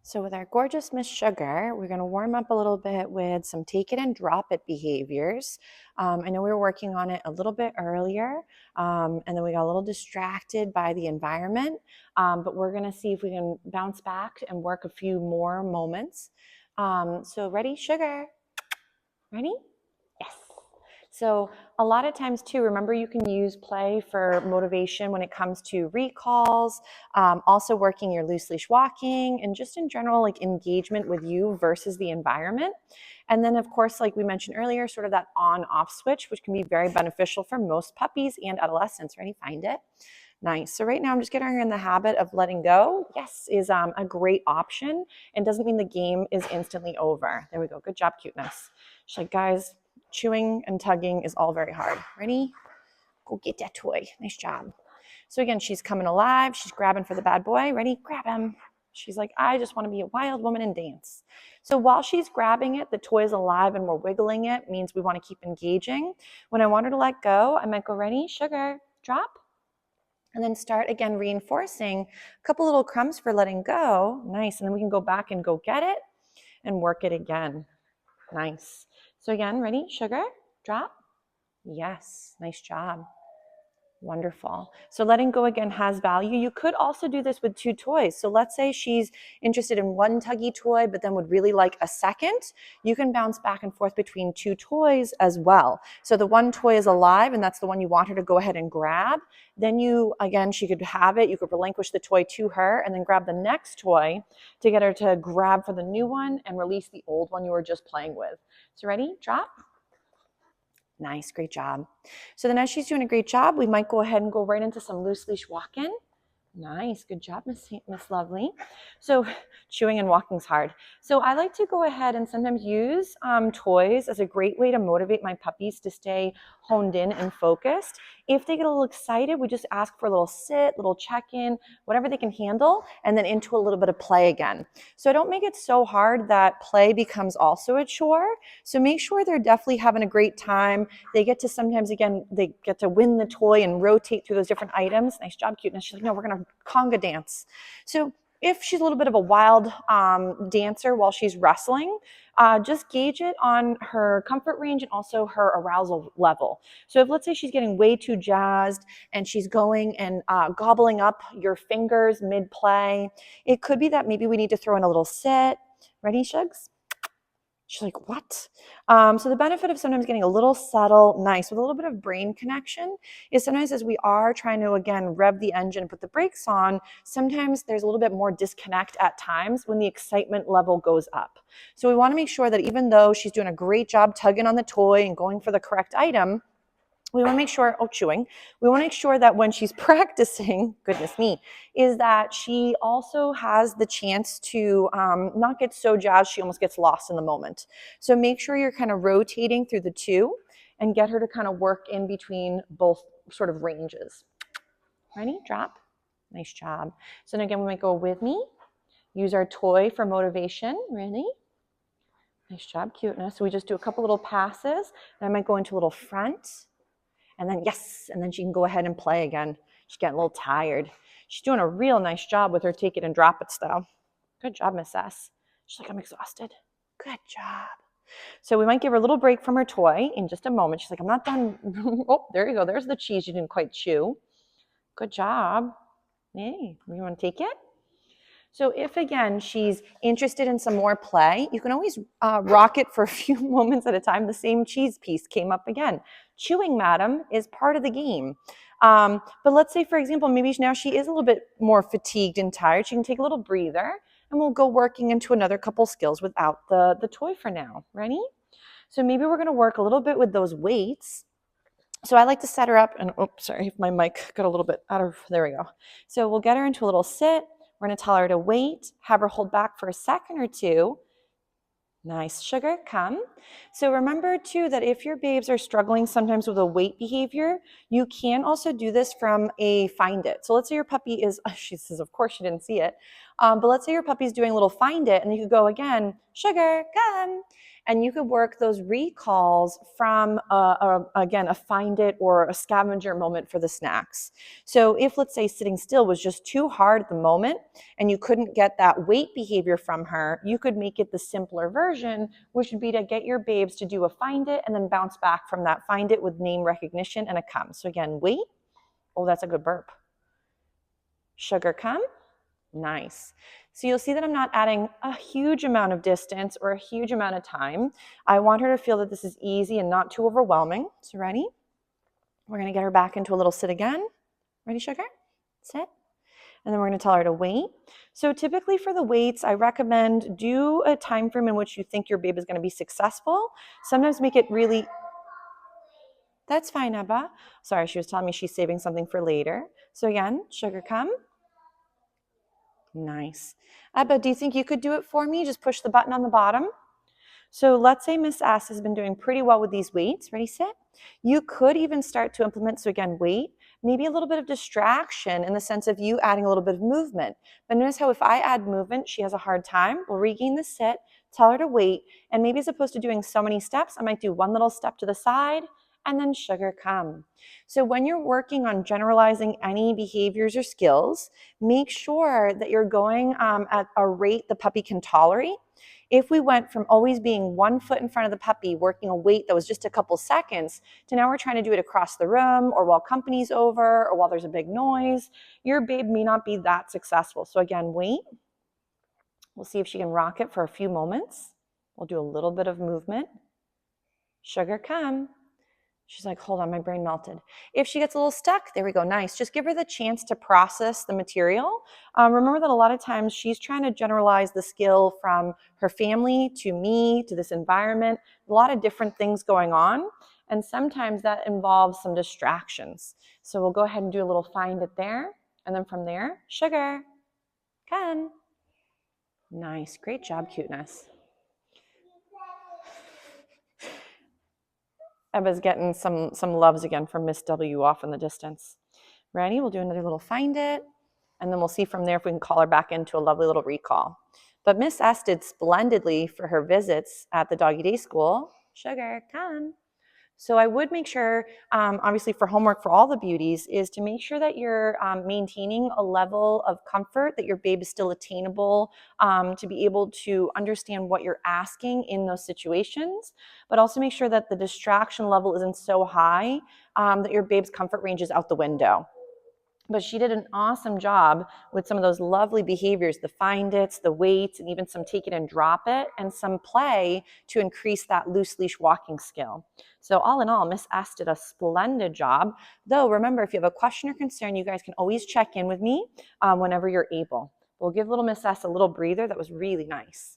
So with our gorgeous Miss Sugar, we're going to warm up a little bit with some take it and drop it behaviors. I know we were working on it a little bit earlier, and then we got a little distracted by the environment, but we're going to see if we can bounce back and work a few more moments. So ready, Sugar? Ready? Yes. So a lot of times too, remember you can use play for motivation when it comes to recalls, also working your loose leash walking, and just in general like engagement with you versus the environment. And then of course, like we mentioned earlier, sort of that on-off switch, which can be very beneficial for most puppies and adolescents. Ready? Find it. Nice. So right now I'm just getting her in the habit of letting go. Yes is a great option and doesn't mean the game is instantly over. There we go. Good job, cuteness. She's like, guys, chewing and tugging is all very hard. Ready? Go get that toy. Nice job. So again, she's coming alive. She's grabbing for the bad boy. Ready? Grab him. She's like, I just want to be a wild woman and dance. So while she's grabbing it, the toy is alive and we're wiggling it. Means we want to keep engaging. When I want her to let go, I might go, ready? Sugar, drop. And then start again reinforcing a couple little crumbs for letting go. Nice. And then we can go back and go get it and work it again. Nice. So again, ready? Sugar, drop. Yes. Nice job. Wonderful. So letting go again has value. You could also do this with two toys. So let's say she's interested in one tuggy toy, but then would really like a second. You can bounce back and forth between two toys as well. So the one toy is alive and that's the one you want her to go ahead and grab. Then you, again, she could have it. You could relinquish the toy to her and then grab the next toy to get her to grab for the new one and release the old one you were just playing with. So ready? Drop. Nice, great job. So then as she's doing a great job, we might go ahead and go right into some loose leash walk-in. Nice, good job, Miss Lovely. So chewing and walking is hard. So I like to go ahead and sometimes use toys as a great way to motivate my puppies to stay honed in and focused. If they get a little excited, we just ask for a little sit, little check-in, whatever they can handle, and then into a little bit of play again. So I don't make it so hard that play becomes also a chore. So make sure they're definitely having a great time. They get to sometimes, again, they get to win the toy and rotate through those different items. Nice job, cuteness. She's like, no, we're going to conga dance. So if she's a little bit of a wild dancer while she's wrestling, just gauge it on her comfort range and also her arousal level. So if let's say she's getting way too jazzed and she's going and gobbling up your fingers mid-play, it could be that maybe we need to throw in a little sit. Ready, Shugs? She's like, what? So the benefit of sometimes getting a little subtle, nice, with a little bit of brain connection is sometimes as we are trying to, again, rev the engine, put the brakes on, sometimes there's a little bit more disconnect at times when the excitement level goes up. So we want to make sure that even though she's doing a great job tugging on the toy and going for the correct item, we want to make sure, chewing, we want to make sure that when she's practicing, goodness me, is that she also has the chance to not get so jazzed she almost gets lost in the moment. So make sure you're kind of rotating through the two and get her to kind of work in between both sort of ranges. Ready? Drop. Nice job. So then again, we might go with me. Use our toy for motivation. Ready? Nice job, cuteness. So we just do a couple little passes. Then I might go into a little front. And then, yes, and then she can go ahead and play again. She's getting a little tired. She's doing a real nice job with her take it and drop it though. Good job, Miss S. She's like, I'm exhausted. Good job. So we might give her a little break from her toy in just a moment. She's like, I'm not done. Oh, there you go. There's the cheese you didn't quite chew. Good job. Hey, you want to take it? So if, again, she's interested in some more play, you can always rock it for a few moments at a time. The same cheese piece came up again. Chewing, madam, is part of the game. But let's say, for example, maybe now she is a little bit more fatigued and tired. She can take a little breather, and we'll go working into another couple skills without the toy for now. Ready? So maybe we're going to work a little bit with those weights. So I like to set her up, and oops, sorry, my mic got a little bit out of, there we go. So we'll get her into a little sit. We're going to tell her to wait, have her hold back for a second or two. Nice, Sugar, come. So remember too that if your babes are struggling sometimes with a wait behavior, you can also do this from a find it. So let's say your puppy is, she says, of course she didn't see it, but let's say your puppy's doing a little find it, and you could go again, Sugar, come. And you could work those recalls from, again, a find it or a scavenger moment for the snacks. So if, let's say, sitting still was just too hard at the moment and you couldn't get that wait behavior from her, you could make it the simpler version, which would be to get your babes to do a find it and then bounce back from that find it with name recognition and a come. So again, wait. Oh, that's a good burp. Sugar, come. Nice. So you'll see that I'm not adding a huge amount of distance or a huge amount of time. I want her to feel that this is easy and not too overwhelming. So ready? We're going to get her back into a little sit again. Ready, sugar? Sit. And then we're going to tell her to wait. So typically for the waits, I recommend do a time frame in which you think your babe is going to be successful. Sometimes make it really... That's fine, Ebba. Sorry, she was telling me she's saving something for later. So again, sugar, come. Nice. Ebba, do you think you could do it for me? Just push the button on the bottom. So let's say Miss S has been doing pretty well with these weights. Ready, sit? You could even start to implement, so again, weight, maybe a little bit of distraction in the sense of you adding a little bit of movement. But notice how if I add movement, she has a hard time. We'll regain the sit, tell her to wait, and maybe as opposed to doing so many steps, I might do one little step to the side, and then sugar, come. So when you're working on generalizing any behaviors or skills, make sure that you're going at a rate the puppy can tolerate. If we went from always being 1 foot in front of the puppy, working a weight that was just a couple seconds, to now we're trying to do it across the room or while company's over or while there's a big noise, your babe may not be that successful. So again, wait. We'll see if she can rock it for a few moments. We'll do a little bit of movement. Sugar, come. She's like, hold on, my brain melted. If she gets a little stuck, there we go, nice. Just give her the chance to process the material. Remember that a lot of times she's trying to generalize the skill from her family to me, to this environment, a lot of different things going on. And sometimes that involves some distractions. So we'll go ahead and do a little find it there. And then from there, sugar, come. Nice, great job, cuteness. Ebba's getting some loves again from Miss W off in the distance. Ready? We'll do another little find it, and then we'll see from there if we can call her back into a lovely little recall. But Miss S did splendidly for her visits at the doggy day school. Sugar, come. So I would make sure, obviously for homework for all the beauties, is to make sure that you're maintaining a level of comfort, that your babe is still attainable, to be able to understand what you're asking in those situations, but also make sure that the distraction level isn't so high that your babe's comfort range is out the window. But she did an awesome job with some of those lovely behaviors, the find it's, the waits, and even some take it and drop it, and some play to increase that loose leash walking skill. So all in all, Miss S did a splendid job. Though remember, if you have a question or concern, you guys can always check in with me whenever you're able. We'll give little Miss S a little breather. That was really nice.